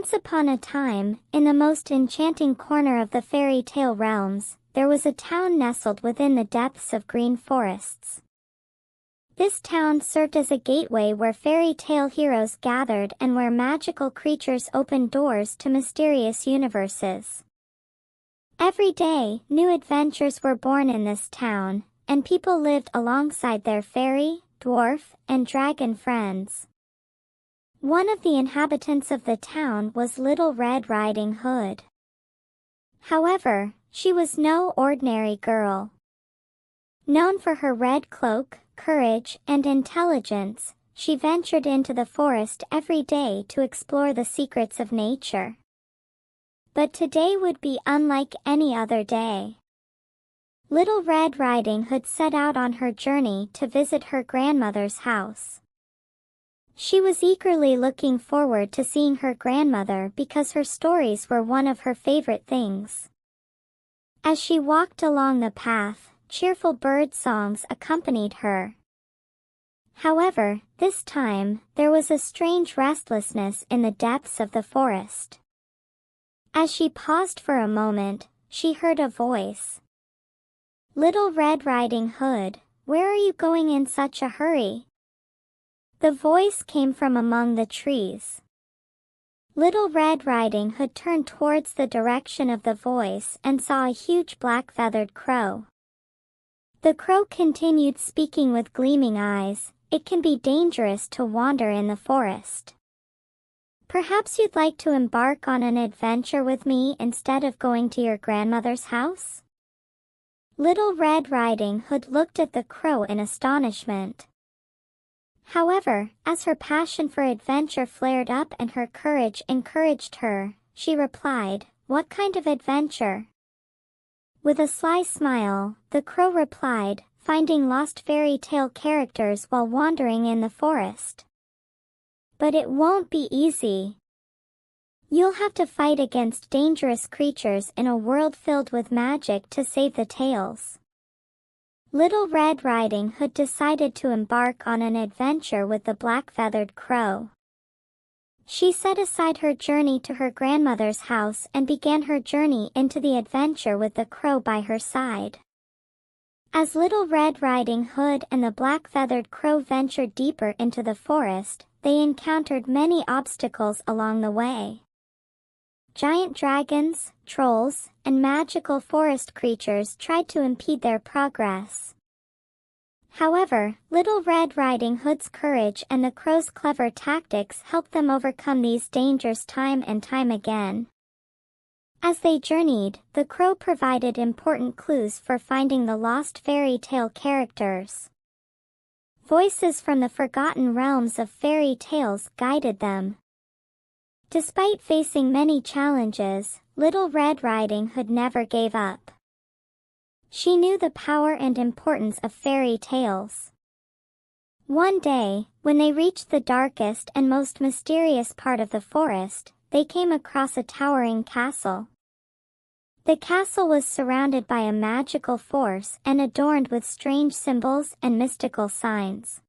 Once upon a time, in the most enchanting corner of the fairy tale realms, there was a town nestled within the depths of green forests. This town served as a gateway where fairy tale heroes gathered and where magical creatures opened doors to mysterious universes. Every day, new adventures were born in this town, and people lived alongside their fairy, dwarf, and dragon friends. One of the inhabitants of the town was Little Red Riding Hood. However, she was no ordinary girl. Known for her red cloak, courage, and intelligence, she ventured into the forest every day to explore the secrets of nature. But today would be unlike any other day. Little Red Riding Hood set out on her journey to visit her grandmother's house. She was eagerly looking forward to seeing her grandmother because her stories were one of her favorite things. As she walked along the path, cheerful bird songs accompanied her. However, this time, there was a strange restlessness in the depths of the forest. As she paused for a moment, she heard a voice. "Little Red Riding Hood, where are you going in such a hurry?" The voice came from among the trees. Little Red Riding Hood turned towards the direction of the voice and saw a huge black-feathered crow. The crow continued speaking with gleaming eyes. "It can be dangerous to wander in the forest. Perhaps you'd like to embark on an adventure with me instead of going to your grandmother's house?" Little Red Riding Hood looked at the crow in astonishment. However, as her passion for adventure flared up and her courage encouraged her, she replied, "What kind of adventure?" With a sly smile, the crow replied, "Finding lost fairy tale characters while wandering in the forest. But it won't be easy. You'll have to fight against dangerous creatures in a world filled with magic to save the tales." Little Red Riding Hood decided to embark on an adventure with the black-feathered crow. She set aside her journey to her grandmother's house and began her journey into the adventure with the crow by her side. As Little Red Riding Hood and the black-feathered crow ventured deeper into the forest, they encountered many obstacles along the way. Giant dragons, trolls, and magical forest creatures tried to impede their progress. However, Little Red Riding Hood's courage and the crow's clever tactics helped them overcome these dangers time and time again. As they journeyed, the crow provided important clues for finding the lost fairy tale characters. Voices from the forgotten realms of fairy tales guided them. Despite facing many challenges, Little Red Riding Hood never gave up. She knew the power and importance of fairy tales. One day, when they reached the darkest and most mysterious part of the forest, they came across a towering castle. The castle was surrounded by a magical force and adorned with strange symbols and mystical signs.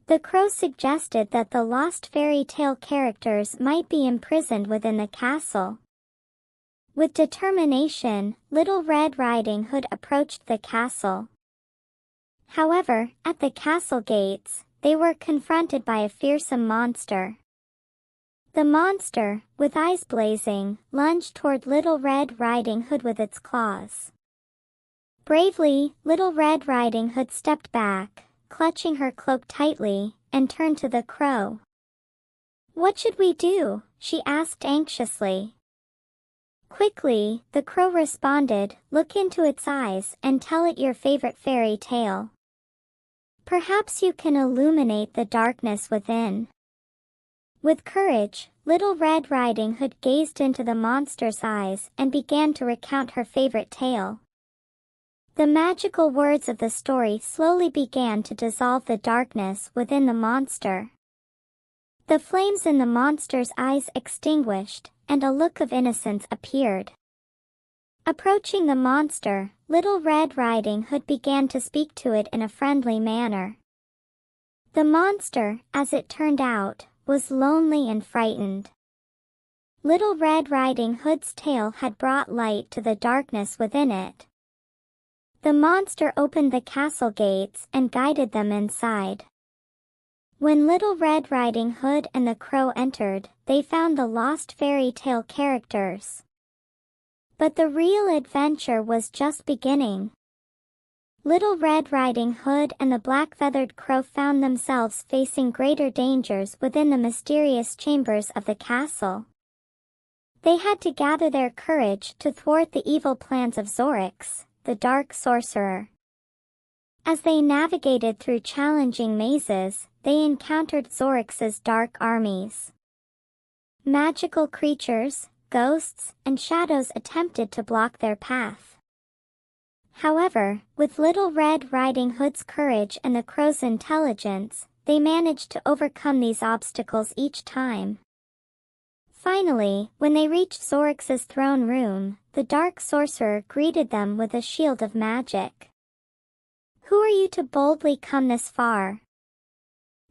The crow suggested that the lost fairy tale characters might be imprisoned within the castle. With determination, Little Red Riding Hood approached the castle. However, at the castle gates, they were confronted by a fearsome monster. The monster, with eyes blazing, lunged toward Little Red Riding Hood with its claws. Bravely, Little Red Riding Hood stepped back, clutching her cloak tightly, and turned to the crow. "What should we do?" she asked anxiously. Quickly, the crow responded, "Look into its eyes and tell it your favorite fairy tale. Perhaps you can illuminate the darkness within." With courage, Little Red Riding Hood gazed into the monster's eyes and began to recount her favorite tale. The magical words of the story slowly began to dissolve the darkness within the monster. The flames in the monster's eyes extinguished, and a look of innocence appeared. Approaching the monster, Little Red Riding Hood began to speak to it in a friendly manner. The monster, as it turned out, was lonely and frightened. Little Red Riding Hood's tail had brought light to the darkness within it. The monster opened the castle gates and guided them inside. When Little Red Riding Hood and the Crow entered, they found the lost fairy tale characters. But the real adventure was just beginning. Little Red Riding Hood and the Black-Feathered Crow found themselves facing greater dangers within the mysterious chambers of the castle. They had to gather their courage to thwart the evil plans of Zorix, the dark sorcerer. As they navigated through challenging mazes, they encountered Zorix's dark armies. Magical creatures, ghosts, and shadows attempted to block their path. However, with Little Red Riding Hood's courage and the Crow's intelligence, they managed to overcome these obstacles each time. Finally, when they reached Zorix's throne room, the dark sorcerer greeted them with a shield of magic. "Who are you to boldly come this far?"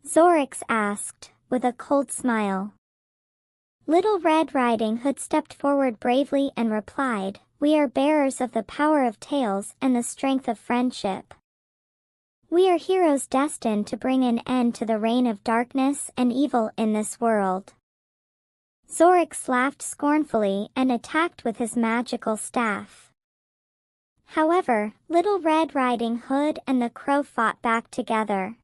Zorix asked, with a cold smile. Little Red Riding Hood stepped forward bravely and replied, "We are bearers of the power of tales and the strength of friendship. We are heroes destined to bring an end to the reign of darkness and evil in this world." Zorix laughed scornfully and attacked with his magical staff. However, Little Red Riding Hood and the Crow fought back together.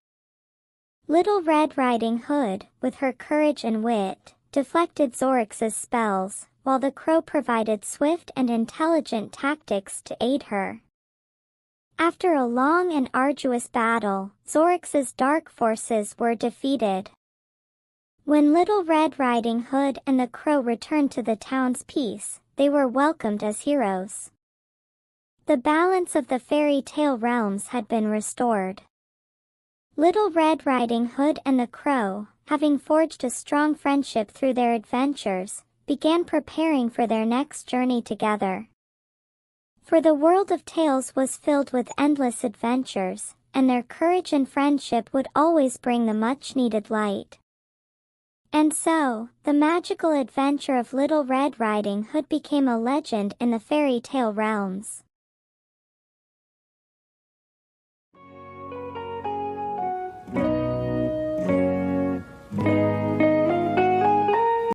Little Red Riding Hood, with her courage and wit, deflected Zorix's spells, while the Crow provided swift and intelligent tactics to aid her. After a long and arduous battle, Zorix's dark forces were defeated. When Little Red Riding Hood and the Crow returned to the town's peace, they were welcomed as heroes. The balance of the fairy tale realms had been restored. Little Red Riding Hood and the Crow, having forged a strong friendship through their adventures, began preparing for their next journey together. For the world of tales was filled with endless adventures, and their courage and friendship would always bring the much-needed light. And so, the magical adventure of Little Red Riding Hood became a legend in the fairy tale realms.